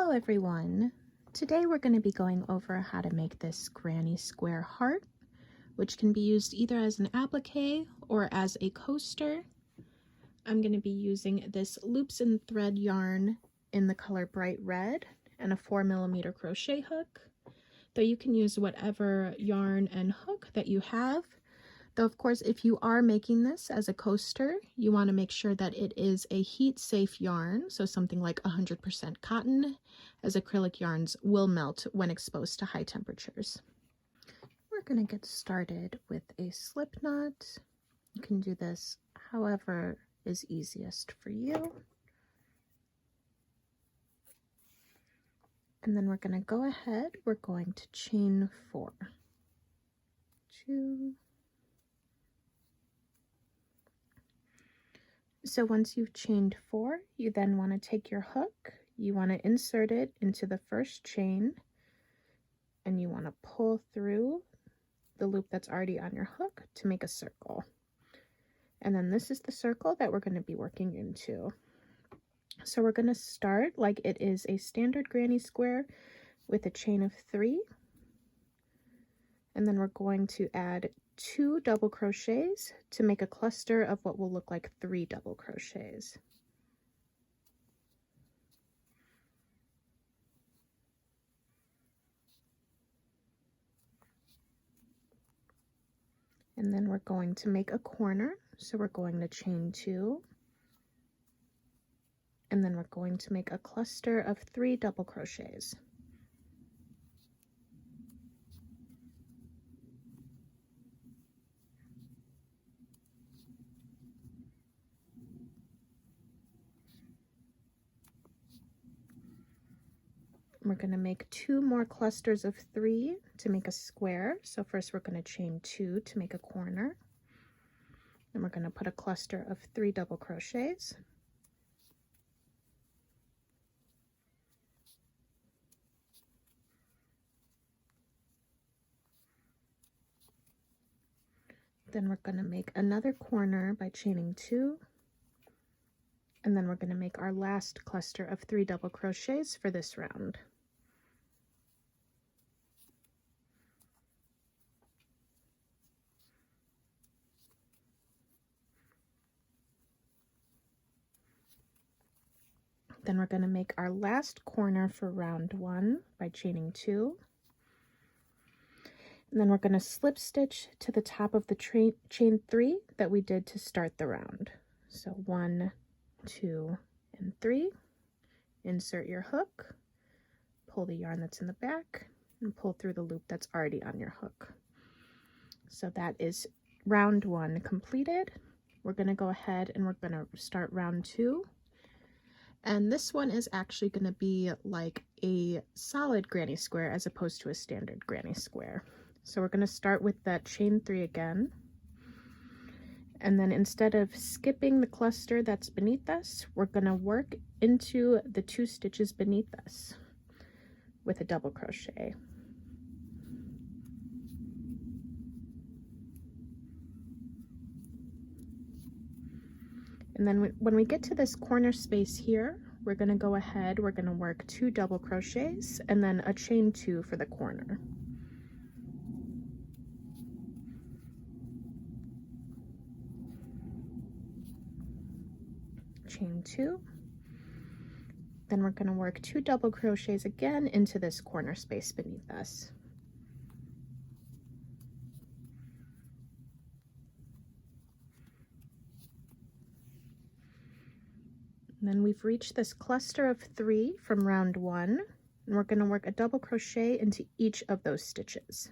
Hello everyone! Today we're going to be going over how to make this granny square heart, which can be used either as an applique or as a coaster. I'm going to be using this loops and thread yarn in the color bright red and a 4mm crochet hook, though you can use whatever yarn and hook that you have. Though of course, if you are making this as a coaster, you want to make sure that it is a heat-safe yarn, so something like 100% cotton, as acrylic yarns will melt when exposed to high temperatures. We're going to get started with a slip knot. You can do this however is easiest for you. And then we're going to go ahead, we're going to chain 4. 2. So once you've chained 4, you then want to take your hook, you want to insert it into the first chain, and you want to pull through the loop that's already on your hook to make a circle. And then this is the circle that we're going to be working into. So we're going to start like it is a standard granny square with a chain of 3. And then we're going to add 2 double crochets to make a cluster of what will look like 3 double crochets. And then we're going to make a corner, so we're going to chain 2. And then we're going to make a cluster of 3 double crochets. We're going to make 2 more clusters of 3 to make a square. So first we're going to chain 2 to make a corner. And we're going to put a cluster of 3 double crochets. Then we're going to make another corner by chaining 2. And then we're going to make our last cluster of 3 double crochets for this round. Then we're going to make our last corner for round 1 by chaining 2. And then we're going to slip stitch to the top of the chain 3 that we did to start the round. So 1, 2, and 3. Insert your hook, pull the yarn that's in the back, and pull through the loop that's already on your hook. So that is round 1 completed. We're going to go ahead and we're going to start round 2. And this one is actually going to be like a solid granny square as opposed to a standard granny square. So we're going to start with that chain 3 again. And then instead of skipping the cluster that's beneath us, we're going to work into the 2 stitches beneath us with a double crochet. And then when we get to this corner space here, we're going to go ahead, we're going to work 2 double crochets and then a chain 2 for the corner. Chain 2. Then we're going to work 2 double crochets again into this corner space beneath us. And then we've reached this cluster of 3 from round 1, and we're going to work a double crochet into each of those stitches.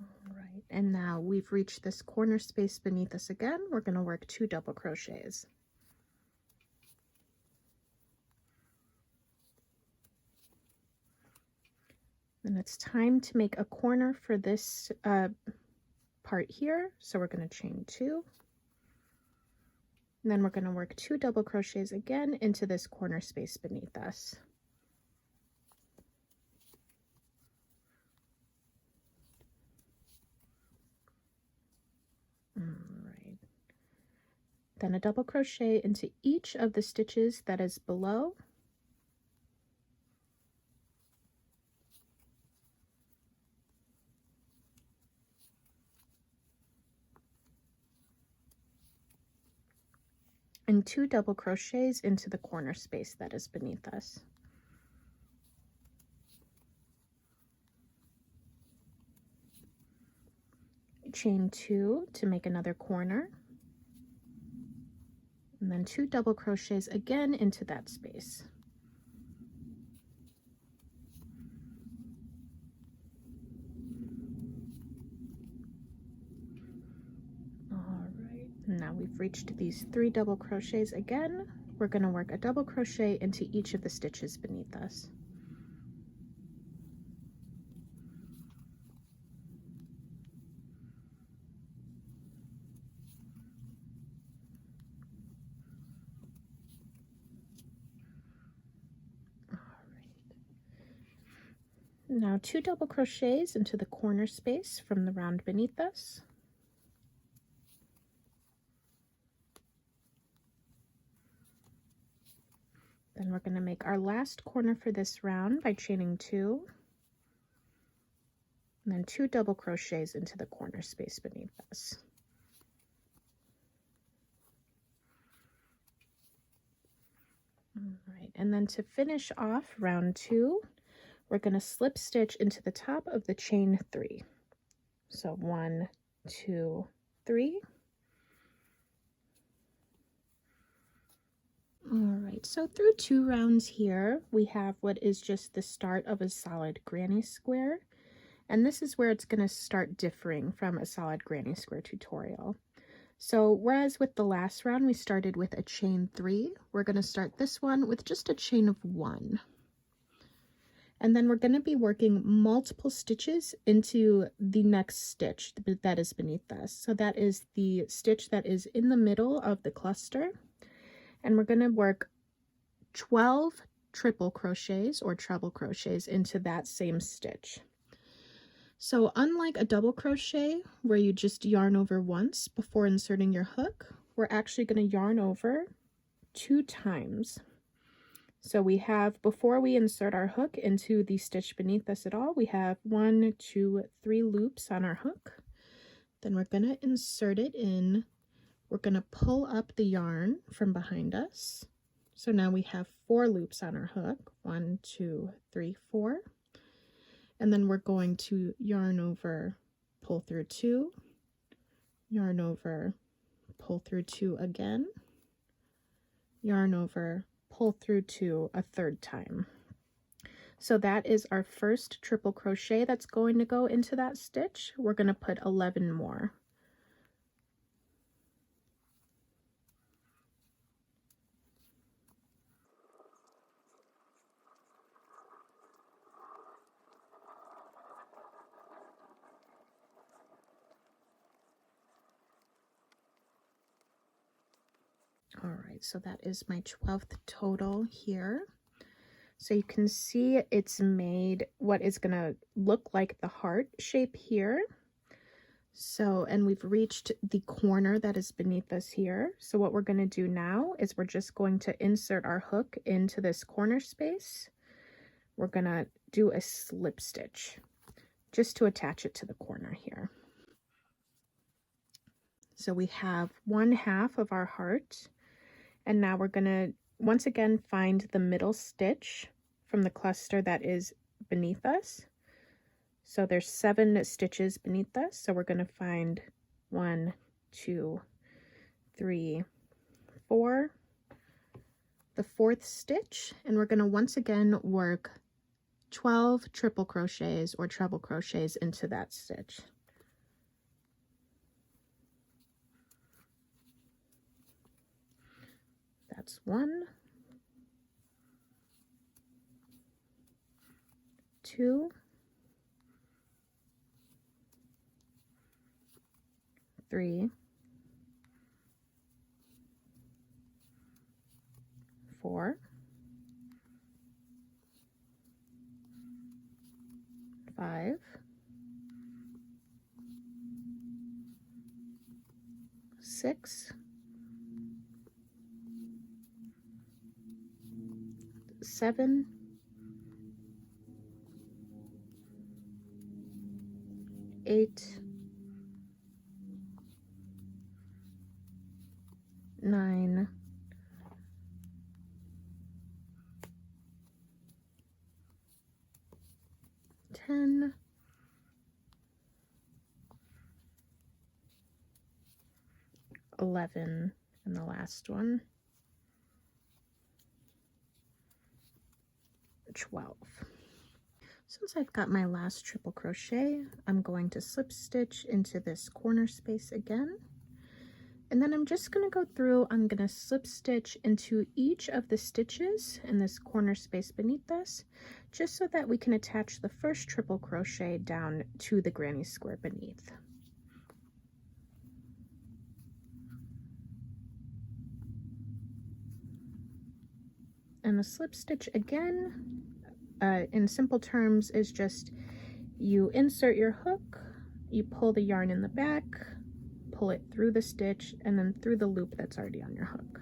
All right, and now we've reached this corner space beneath us again. We're going to work 2 double crochets. And it's time to make a corner for this part here. So we're going to chain 2. And then we're going to work 2 double crochets again into this corner space beneath us. right. Then a double crochet into each of the stitches that is below. And 2 double crochets into the corner space that is beneath us. Chain 2 to make another corner, and then 2 double crochets again into that space. Now we've reached these 3 double crochets again. We're going to work a double crochet into each of the stitches beneath us. Now 2 double crochets into the corner space from the round beneath us. Then we're going to make our last corner for this round by chaining 2, and then 2 double crochets into the corner space beneath us. All right, and then to finish off round 2, we're going to slip stitch into the top of the chain 3. So 1, 2, 3. All right, so through 2 rounds here, we have what is just the start of a solid granny square. And this is where it's going to start differing from a solid granny square tutorial. So whereas with the last round, we started with a chain 3, we're going to start this one with just a chain of 1. And then we're going to be working multiple stitches into the next stitch that is beneath us. So that is the stitch that is in the middle of the cluster. And we're going to work 12 triple crochets or treble crochets into that same stitch. So unlike a double crochet where you just yarn over once before inserting your hook, we're actually going to yarn over 2 times. So we have, before we insert our hook into the stitch beneath us at all, we have 1, 2, 3 loops on our hook. Then we're going to insert it in. We're going to pull up the yarn from behind us. So now we have 4 loops on our hook. 1, 2, 3, 4. And then we're going to yarn over, pull through 2, yarn over, pull through 2 again, yarn over, pull through 2 a third time. So that is our first triple crochet that's going to go into that stitch. We're going to put 11 more. All right, so that is my 12th total here. So you can see it's made what is going to look like the heart shape here. So, and we've reached the corner that is beneath us here. So what we're going to do now is we're just going to insert our hook into this corner space. We're going to do a slip stitch just to attach it to the corner here. So we have 1/2 of our heart. And now we're going to once again find the middle stitch from the cluster that is beneath us. So there's 7 stitches beneath us. So we're going to find 1, 2, 3, 4, the 4th stitch, and we're going to once again work 12 triple crochets or treble crochets into that stitch. That's 1, 2, 3, 4, 5, 6, 7, 8, 9, 10, 11, and the last one, 12. Since I've got my last triple crochet, I'm going to slip stitch into this corner space again. And then I'm just going to go through, I'm going to slip stitch into each of the stitches in this corner space beneath this, just so that we can attach the first triple crochet down to the granny square beneath. And the slip stitch again, in simple terms, is just you insert your hook, you pull the yarn in the back, pull it through the stitch, and then through the loop that's already on your hook.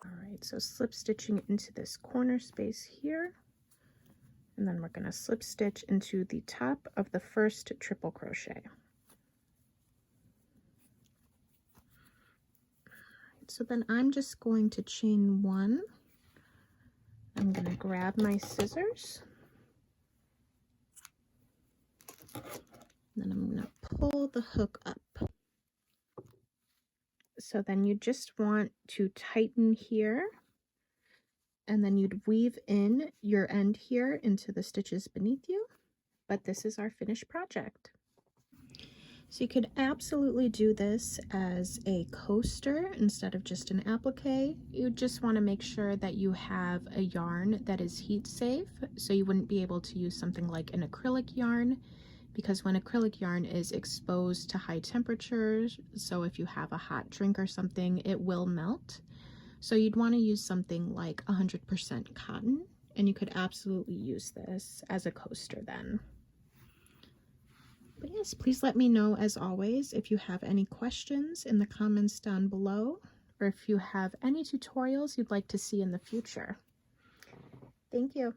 Alright, so slip stitching into this corner space here, and then we're going to slip stitch into the top of the first triple crochet. So then I'm just going to chain 1. I'm going to grab my scissors. Then I'm going to pull the hook up. So then you just want to tighten here, and then you'd weave in your end here into the stitches beneath you. But this is our finished project. So you could absolutely do this as a coaster instead of just an applique. You just want to make sure that you have a yarn that is heat safe, so you wouldn't be able to use something like an acrylic yarn, because when acrylic yarn is exposed to high temperatures, so if you have a hot drink or something, it will melt. So you'd want to use something like 100% cotton, and you could absolutely use this as a coaster then. But yes, please let me know, as always, if you have any questions in the comments down below, or if you have any tutorials you'd like to see in the future. Thank you.